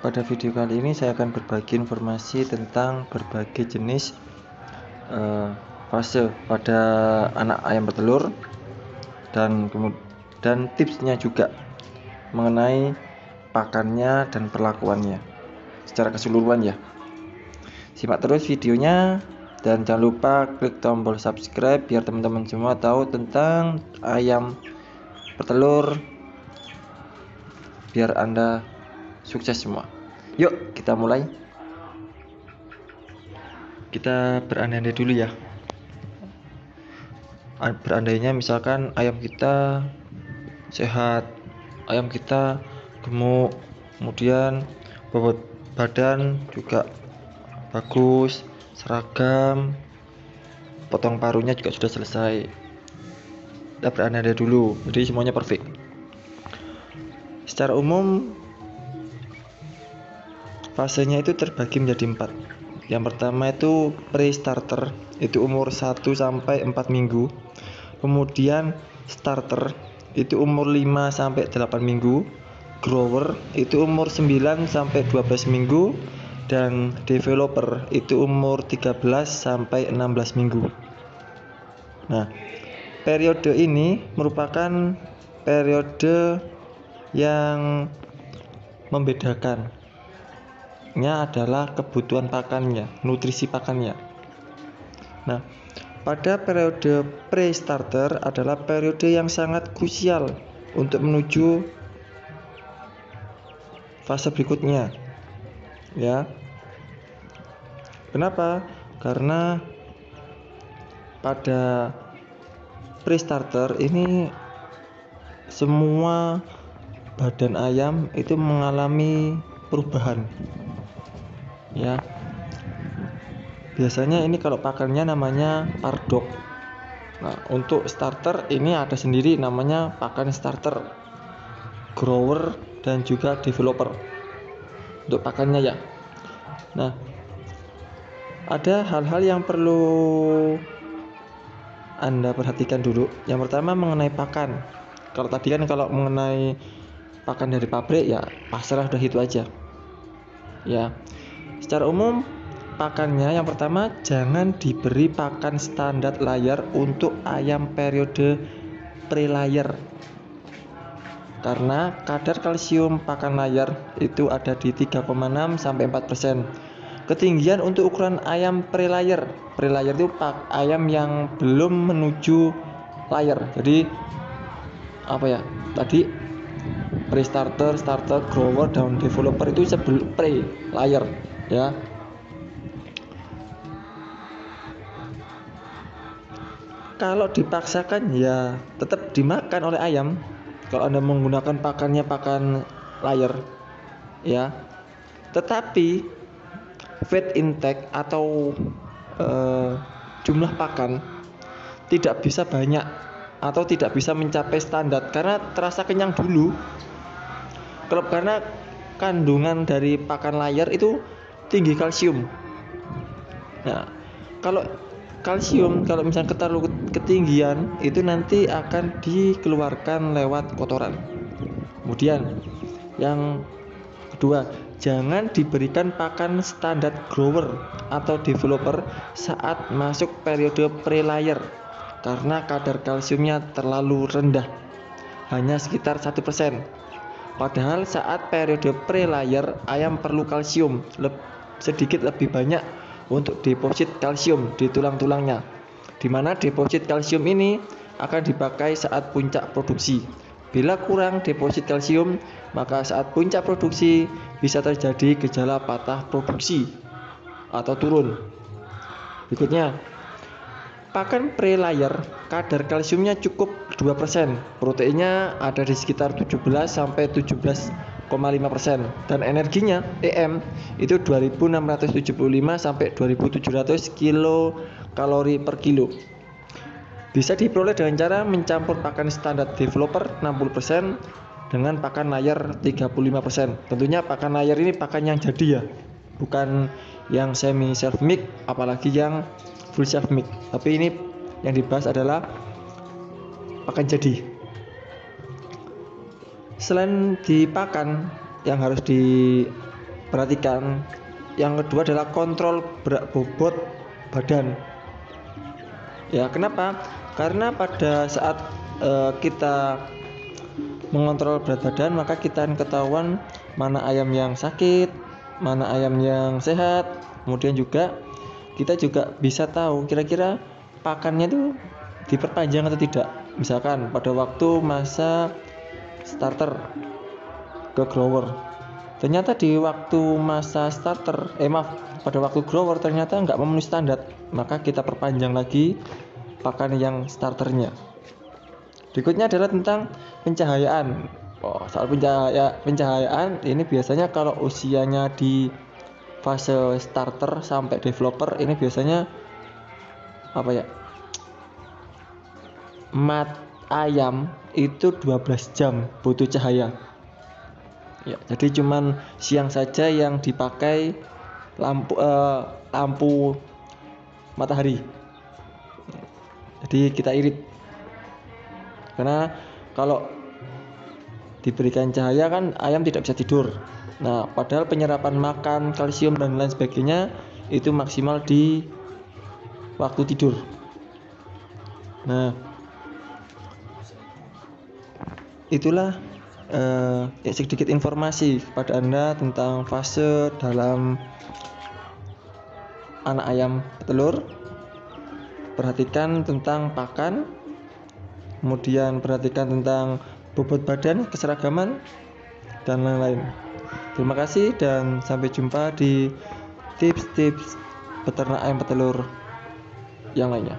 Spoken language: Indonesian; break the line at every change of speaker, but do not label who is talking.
Pada video kali ini saya akan berbagi informasi tentang berbagai jenis fase pada anak ayam bertelur dan tipsnya juga mengenai pakannya dan perlakuannya secara keseluruhan ya. Simak terus videonya dan jangan lupa klik tombol subscribe biar teman-teman semua tahu tentang ayam bertelur, biar Anda sukses semua. Yuk kita mulai. Kita berandai-andai dulu ya. Berandainya misalkan ayam kita sehat, ayam kita gemuk, kemudian bobot badan juga bagus, seragam, potong parunya juga sudah selesai. Kita berandai-andai dulu, jadi semuanya perfect. Secara umum fasenya itu terbagi menjadi 4. Yang pertama itu pre-starter, itu umur 1 sampai 4 minggu. Kemudian starter itu umur 5 sampai 8 minggu. Grower itu umur 9 sampai 12 minggu dan developer itu umur 13 sampai 16 minggu. Nah, periode ini merupakan periode yang membedakan adalah kebutuhan pakannya, nutrisi pakannya. Nah, pada periode pre-starter adalah periode yang sangat krusial untuk menuju fase berikutnya. Ya. Kenapa? Karena pada pre-starter ini semua badan ayam itu mengalami perubahan. Ya, biasanya ini kalau pakannya namanya pardok. Nah, untuk starter ini ada sendiri namanya pakan starter, grower dan juga developer untuk pakannya ya. Nah, ada hal-hal yang perlu Anda perhatikan dulu. Yang pertama mengenai pakan. Kalau tadi kan kalau mengenai pakan dari pabrik ya pasrah udah itu aja. Ya. Secara umum pakannya yang pertama jangan diberi pakan standar layar untuk ayam periode pre-layer, karena kadar kalsium pakan layar itu ada di 3,6 sampai 4%. Ketinggian untuk ukuran ayam pre-layer itu ayam yang belum menuju layer. Jadi apa ya? Tadi pre-starter, starter, grower, dan developer itu sebelum pre-layer ya. Kalau dipaksakan ya tetap dimakan oleh ayam kalau Anda menggunakan pakannya pakan layer ya. Tetapi feed intake atau jumlah pakan tidak bisa banyak atau tidak bisa mencapai standar karena terasa kenyang dulu. Karena kandungan dari pakan layar itu tinggi kalsium. Nah, kalau kalsium kalau misalnya terlalu ketinggian itu nanti akan dikeluarkan lewat kotoran. Kemudian yang kedua, jangan diberikan pakan standar grower atau developer saat masuk periode pre-layer karena kadar kalsiumnya terlalu rendah, hanya sekitar 1%. Padahal saat periode pre-layer ayam perlu kalsium sedikit lebih banyak untuk deposit kalsium di tulang-tulangnya, di mana deposit kalsium ini akan dipakai saat puncak produksi. Bila kurang deposit kalsium, maka saat puncak produksi bisa terjadi gejala patah produksi atau turun. Berikutnya, pakan pre-layer kadar kalsiumnya cukup 2%, proteinnya ada di sekitar 17 sampai 17,5% dan energinya EM itu 2675 sampai 2700 kilokalori per kilo. Bisa diperoleh dengan cara mencampur pakan standar developer 60% dengan pakan layar 35%. Tentunya pakan layar ini pakan yang jadi ya, bukan yang semi self mix apalagi yang full self mix. Tapi ini yang dibahas adalah pakan jadi. Selain di pakan yang harus perhatikan. Yang kedua adalah kontrol berat bobot badan. Ya, kenapa? Karena pada saat kita mengontrol berat badan, maka kita akan ketahuan mana ayam yang sakit, mana ayam yang sehat. Kemudian juga kita juga bisa tahu kira-kira pakannya itu diperpanjang atau tidak. Misalkan pada waktu masa starter ke grower, ternyata di waktu masa starter pada waktu grower ternyata nggak memenuhi standar, maka kita perpanjang lagi pakan yang starternya. Berikutnya adalah tentang pencahayaan. Soal pencahayaan ini biasanya kalau usianya di fase starter sampai developer ini biasanya ayam itu 12 jam butuh cahaya. Ya, jadi cuman siang saja yang dipakai lampu matahari. Jadi kita irit. Karena kalau diberikan cahaya kan ayam tidak bisa tidur. Nah, padahal penyerapan makan, kalsium dan lain sebagainya itu maksimal di waktu tidur. Nah, itulah sedikit informasi kepada Anda tentang fase dalam anak ayam petelur. Perhatikan tentang pakan, kemudian perhatikan tentang bobot badan, keseragaman, dan lain-lain. Terima kasih dan sampai jumpa di tips-tips peternak ayam petelur yang lainnya.